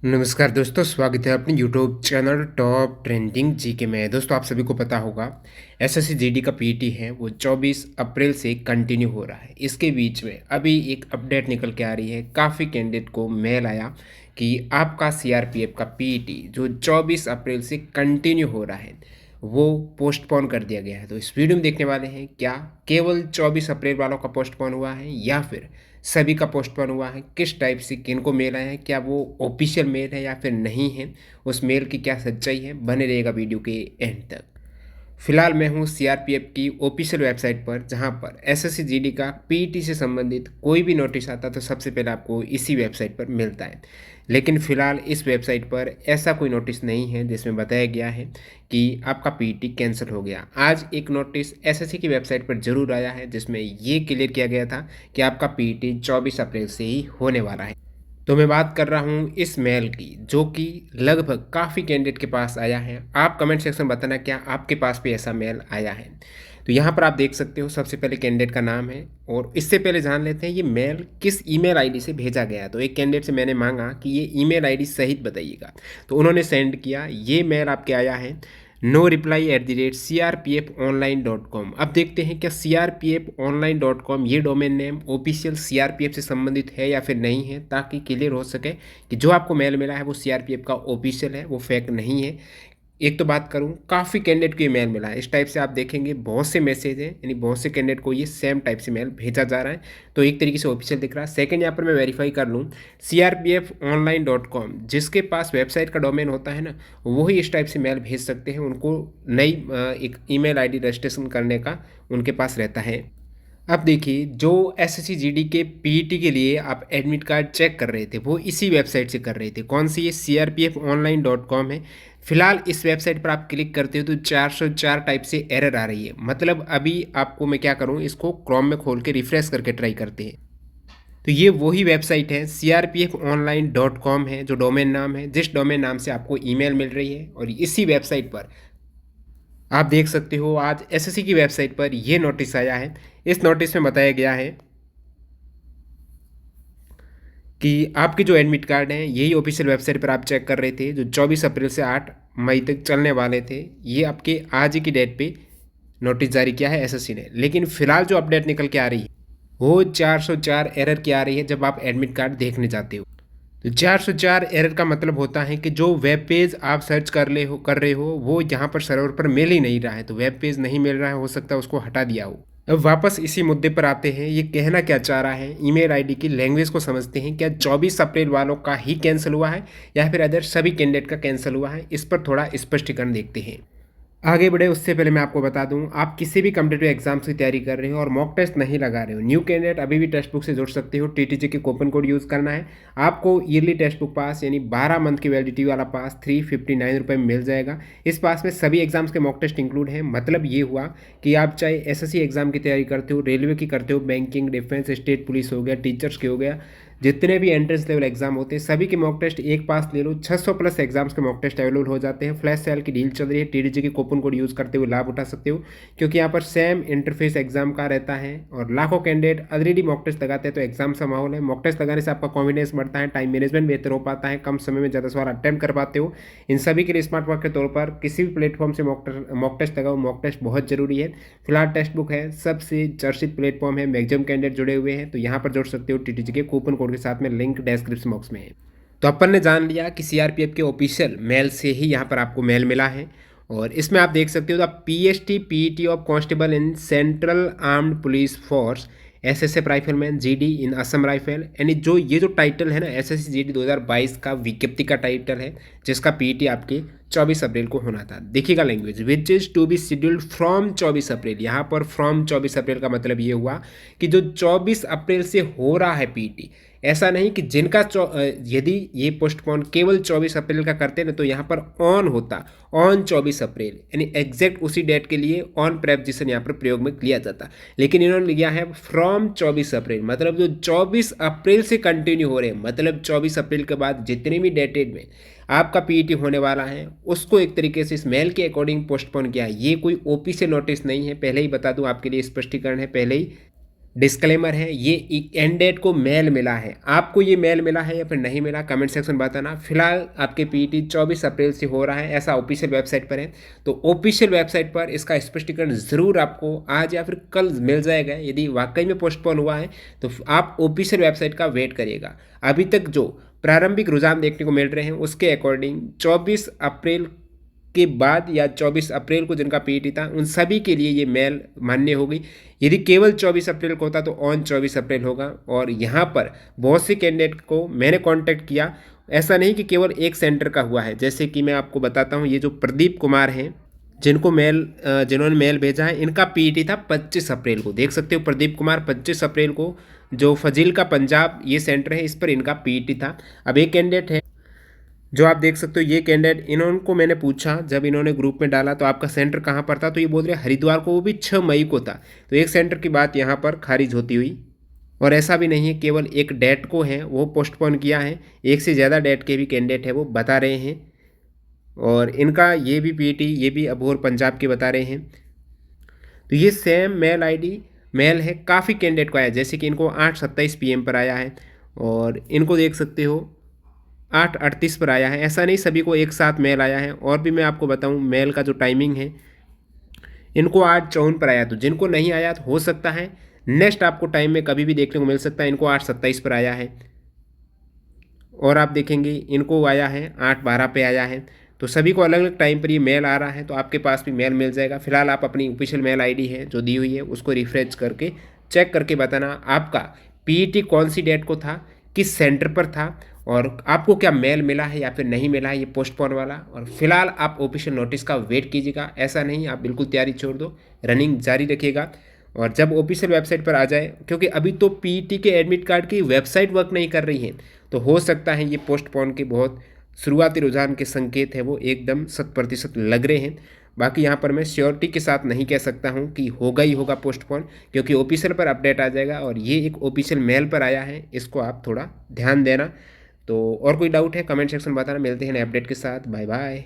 नमस्कार दोस्तों, स्वागत है अपने YouTube channel top trending GK में। दोस्तों, आप सभी को पता होगा एसएससी जीडी का पीटी है वो 24 अप्रैल से कंटिन्यू हो रहा है। इसके बीच में अभी एक अपडेट निकल के आ रही है। काफ़ी कैंडिडेट को मेल आया कि आपका सीआरपीएफ का पीटी जो 24 अप्रैल से कंटिन्यू हो रहा है वो पोस्टपोन कर दिया गया है। तो इस वीडियो में देखने वाले हैं क्या केवल 24 अप्रैल वालों का पोस्टपोन हुआ है या फिर सभी का पोस्टपोन हुआ है, किस टाइप से किनको मेल आया है, क्या वो ऑफिशियल मेल है या फिर नहीं है, उस मेल की क्या सच्चाई है। बने रहेगा वीडियो के एंड तक। फिलहाल मैं हूँ सीआरपीएफ की ऑफिशियल वेबसाइट पर, जहाँ पर एसएससी जीडी का पीटी से संबंधित कोई भी नोटिस आता तो सबसे पहले आपको इसी वेबसाइट पर मिलता है। लेकिन फिलहाल इस वेबसाइट पर ऐसा कोई नोटिस नहीं है जिसमें बताया गया है कि आपका पीटी कैंसिल हो गया। आज एक नोटिस एसएससी की वेबसाइट पर जरूर आया है जिसमें ये क्लियर किया गया था कि आपका पीटी 24 अप्रैल से ही होने वाला है। तो मैं बात कर रहा हूँ इस मेल की, जो कि लगभग काफ़ी कैंडिडेट के पास आया है। आप कमेंट सेक्शन में बताना क्या आपके पास भी ऐसा मेल आया है। तो यहाँ पर आप देख सकते हो, सबसे पहले कैंडिडेट का नाम है और इससे पहले जान लेते हैं ये मेल किस ईमेल आईडी से भेजा गया है। तो एक कैंडिडेट से मैंने मांगा कि ये ईमेल आईडी सहित बताइएगा, तो उन्होंने सेंड किया। ये मेल आपके आया है no reply@crpfonline.com। अब देखते हैं क्या crpfonline.com ये डोमेन नेम ऑफिशियल सीआरपीएफ से संबंधित है या फिर नहीं है, ताकि क्लियर हो सके कि जो आपको मेल मिला है वो सीआरपीएफ का ऑफिशियल है, वो फेक नहीं है। एक तो बात करूं, काफ़ी कैंडिडेट को ये मेल मिला है। इस टाइप से आप देखेंगे बहुत से मैसेज हैं, यानी बहुत से कैंडिडेट को ये सेम टाइप से मेल भेजा जा रहा है। तो एक तरीके से ऑफिशियल दिख रहा है। सेकंड, यहाँ पर मैं वेरीफाई कर लूँ, crpfonline.com जिसके पास वेबसाइट का डोमेन होता है ना, वही इस टाइप से मेल भेज सकते हैं। उनको नई एक ईमेल आईडी रजिस्ट्रेशन करने का उनके पास रहता है। अब देखिए, जो एसएससी जीडी के पीईटी के लिए आप एडमिट कार्ड चेक कर रहे थे वो इसी वेबसाइट से कर रहे थे। कौन सी? ये crpfonline.com है। फिलहाल इस वेबसाइट पर आप क्लिक करते हो तो 404 टाइप से एरर आ रही है। मतलब अभी आपको मैं क्या करूं, इसको क्रोम में खोल के रिफ्रेश करके ट्राई करते हैं। तो ये वही वेबसाइट है, crpfonline.com है जो डोमेन नाम है, जिस डोमेन नाम से आपको ईमेल मिल रही है। और इसी वेबसाइट पर आप देख सकते हो आज एसएससी की वेबसाइट पर यह नोटिस आया है। इस नोटिस में बताया गया है कि आपके जो एडमिट कार्ड हैं यही ऑफिशियल वेबसाइट पर आप चेक कर रहे थे, जो 24 अप्रैल से 8 मई तक चलने वाले थे, ये आपके आज ही की डेट पे नोटिस जारी किया है एसएससी ने। लेकिन फिलहाल जो अपडेट निकल के आ रही है वो 404 एरर की आ रही है जब आप एडमिट कार्ड देखने जाते हो। तो 404 एरर का मतलब होता है कि जो वेब पेज आप सर्च कर रहे हो वो यहाँ पर सर्वर पर मिल ही नहीं रहा है। तो वेब पेज नहीं मिल रहा है, हो सकता है उसको हटा दिया हो। अब वापस इसी मुद्दे पर आते हैं, ये कहना क्या चाह रहा है, ईमेल आईडी की लैंग्वेज को समझते हैं। क्या 24 अप्रैल वालों का ही कैंसिल हुआ है या फिर अदर सभी कैंडिडेट का कैंसिल हुआ है, इस पर थोड़ा स्पष्टीकरण देखते हैं। आगे बढ़े उससे पहले मैं आपको बता दूं, आप किसी भी कम्पिटेटिव एग्जाम्स की तैयारी कर रहे हो और मॉक टेस्ट नहीं लगा रहे हो, न्यू कैंडिडेट अभी भी टेक्स्ट बुक से जुड़ सकते हो। टीटीजे के कूपन कोड यूज़ करना है। आपको ईयरली टेक्स्ट बुक पास यानी 12 मंथ की वैलिडिटी वाला पास 359 रुपये में मिल जाएगा। इस पास में सभी एग्जाम्स के मॉक टेस्ट इंक्लूड हैं। मतलब ये हुआ कि आप चाहे एसएससी एग्जाम की तैयारी करते हो, रेलवे की करते हो, बैंकिंग, डिफेंस, स्टेट पुलिस हो गया, टीचर्स के हो गया, जितने भी एंट्रेंस लेवल एग्जाम होते हैं सभी के मॉक टेस्ट एक पास ले लो। 600 प्लस एग्जाम्स के मॉक टेस्ट अवेलेबल हो जाते हैं। फ्लैश सेल की डील चल रही है, टीडीजी के कूपन कोड यूज़ करते हुए लाभ उठा सकते हो, क्योंकि यहाँ पर सेम इंटरफेस एग्जाम का रहता है और लाखों कैंडिडेट ऑलरेडी मॉक टेस्ट लगाते हैं। तो एग्जाम सा माहौल है। मॉक टेस्ट लगाने से आपका कॉन्फिडेंस बढ़ता है, टाइम मैनेजमेंट बेहतर हो पाता है, कम समय में ज़्यादा सवाल अटेम्प्ट कर पाते हो। इन सभी के लिए स्मार्ट वर्क के तौर पर किसी भी प्लेटफॉर्म से मॉक टेस्ट लगाओ। मॉक टेस्ट बहुत जरूरी है। फिलहाल टेक्स्ट बुक है, सबसे चर्चित प्लेटफॉर्म है, मैक्सिमम कैंडिडेट जुड़े हुए हैं, तो यहाँ पर जुड़ सकते हो टीटीजी के कूपन कोड के साथ में, लिंक डिस्क्रिप्शन बॉक्स में है। तो अपन ने जान लिया कि सीआरपीएफ के ऑफिशियल मेल से ही यहाँ पर आपको मेल मिला है। और इसमें आप देख सकते हो the PST PET of constable in central armed police force, SSF rifleman GD in Assam rifle, यानी जो ये जो टाइटल है ना एसएससी जीडी 2022 का विज्ञप्ति का टाइटल है, जिसका पीईटी आपके 24 अप्रैल को होना था। देखिएगा language, which is to be scheduled from 24 April. यहाँ पर फ्रॉम 24 अप्रैल का मतलब ये हुआ कि जो 24 अप्रैल से हो रहा है पीईटी, ऐसा नहीं कि जिनका यदि ये पोस्टपोन केवल 24 अप्रैल का करते ना तो यहाँ पर ऑन होता ऑन 24 अप्रैल, यानी एग्जैक्ट उसी डेट के लिए ऑन प्रेपोजिशन यहाँ पर प्रयोग में लिया जाता। लेकिन इन्होंने लिया है फ्रॉम 24 अप्रैल, मतलब जो 24 अप्रैल से कंटिन्यू हो रहे हैं, मतलब 24 अप्रैल के बाद जितने भी डेटेड में आपका पीईटी होने वाला है उसको एक तरीके से इस मेल के अकॉर्डिंग पोस्टपोन किया है। ये कोई ओपी से नोटिस नहीं है, पहले ही बता दूं, आपके लिए स्पष्टीकरण है पहले ही। डिस्क्लेमर है, ये एंड डेट को मेल मिला है। आपको ये मेल मिला है या फिर नहीं मिला, कमेंट सेक्शन में बताना। फिलहाल आपके पीईटी 24 अप्रैल से हो रहा है, ऐसा ऑफिशियल वेबसाइट पर है। तो ऑफिशियल वेबसाइट पर इसका स्पष्टीकरण ज़रूर आपको आज या फिर कल मिल जाएगा। यदि वाकई में पोस्टपोन हुआ है तो आप ऑफिशियल वेबसाइट का वेट करिएगा। अभी तक जो प्रारंभिक रुझान देखने को मिल रहे हैं उसके अकॉर्डिंग 24 अप्रैल के बाद या 24 अप्रैल को जिनका पीईटी था उन सभी के लिए ये मेल मान्य होगी। यदि केवल 24 अप्रैल को होता तो ऑन 24 अप्रैल होगा। और यहाँ पर बहुत से कैंडिडेट को मैंने कांटेक्ट किया, ऐसा नहीं कि केवल एक सेंटर का हुआ है। जैसे कि मैं आपको बताता हूँ, ये जो प्रदीप कुमार हैं जिन्होंने मेल भेजा है, इनका पीईटी था 25 अप्रैल को। देख सकते हो प्रदीप कुमार 25 अप्रैल को, जो फजील का पंजाब ये सेंटर है, इस पर इनका पीईटी था। अब एक कैंडिडेट है जो आप देख सकते हो, ये कैंडिडेट, इनको मैंने पूछा जब इन्होंने ग्रुप में डाला तो आपका सेंटर कहाँ पर था, तो ये बोल रहे हरिद्वार को, वो भी 6 मई को था। तो एक सेंटर की बात यहाँ पर खारिज होती हुई। और ऐसा भी नहीं है केवल एक डेट को है वो पोस्टपोन किया है, एक से ज़्यादा डेट के भी कैंडिडेट है वो बता रहे हैं। और इनका ये भी पीईटी, ये भी अबोहर पंजाब के बता रहे हैं। तो ये सेम मेल आईडी मेल है, काफ़ी कैंडिडेट को आया, जैसे कि इनको 8:27 PM पर आया है, और इनको देख सकते हो 8:38 पर आया है। ऐसा नहीं सभी को एक साथ मेल आया है। और भी मैं आपको बताऊं मेल का जो टाइमिंग है, इनको 8:54 पर आया। तो जिनको नहीं आया तो हो सकता है नेक्स्ट आपको टाइम में कभी भी देखने को मिल सकता है। इनको 8:27 पर आया है, और आप देखेंगे इनको आया है 8:12 पे आया है। तो सभी को अलग अलग टाइम पर ये मेल आ रहा है, तो आपके पास भी मेल मिल जाएगा। फिलहाल आप अपनी ऑफिशियल मेल आईडी है जो दी हुई है उसको रिफ्रेश करके चेक करके बताना आपका पीईटी कौन सी डेट को था, किस सेंटर पर था, और आपको क्या मेल मिला है या फिर नहीं मिला है ये पोस्टपोन वाला। और फिलहाल आप ऑफिशियल नोटिस का वेट कीजिएगा, ऐसा नहीं आप बिल्कुल तैयारी छोड़ दो, रनिंग जारी रखिएगा। और जब ऑफिशियल वेबसाइट पर आ जाए, क्योंकि अभी तो पीईटी के एडमिट कार्ड की वेबसाइट वर्क नहीं कर रही है, तो हो सकता है ये पोस्टपोन के बहुत शुरुआती रुझान के संकेत है वो एकदम 100% लग रहे हैं। बाकी यहाँ पर मैं श्योरिटी के साथ नहीं कह सकता हूँ कि होगा ही होगा पोस्टपोन, क्योंकि ऑफिशियल पर अपडेट आ जाएगा और ये एक ऑफिशियल मेल पर आया है, इसको आप थोड़ा ध्यान देना। तो और कोई डाउट है कमेंट सेक्शन में बताना। मिलते हैं नए अपडेट के साथ, बाय बाय।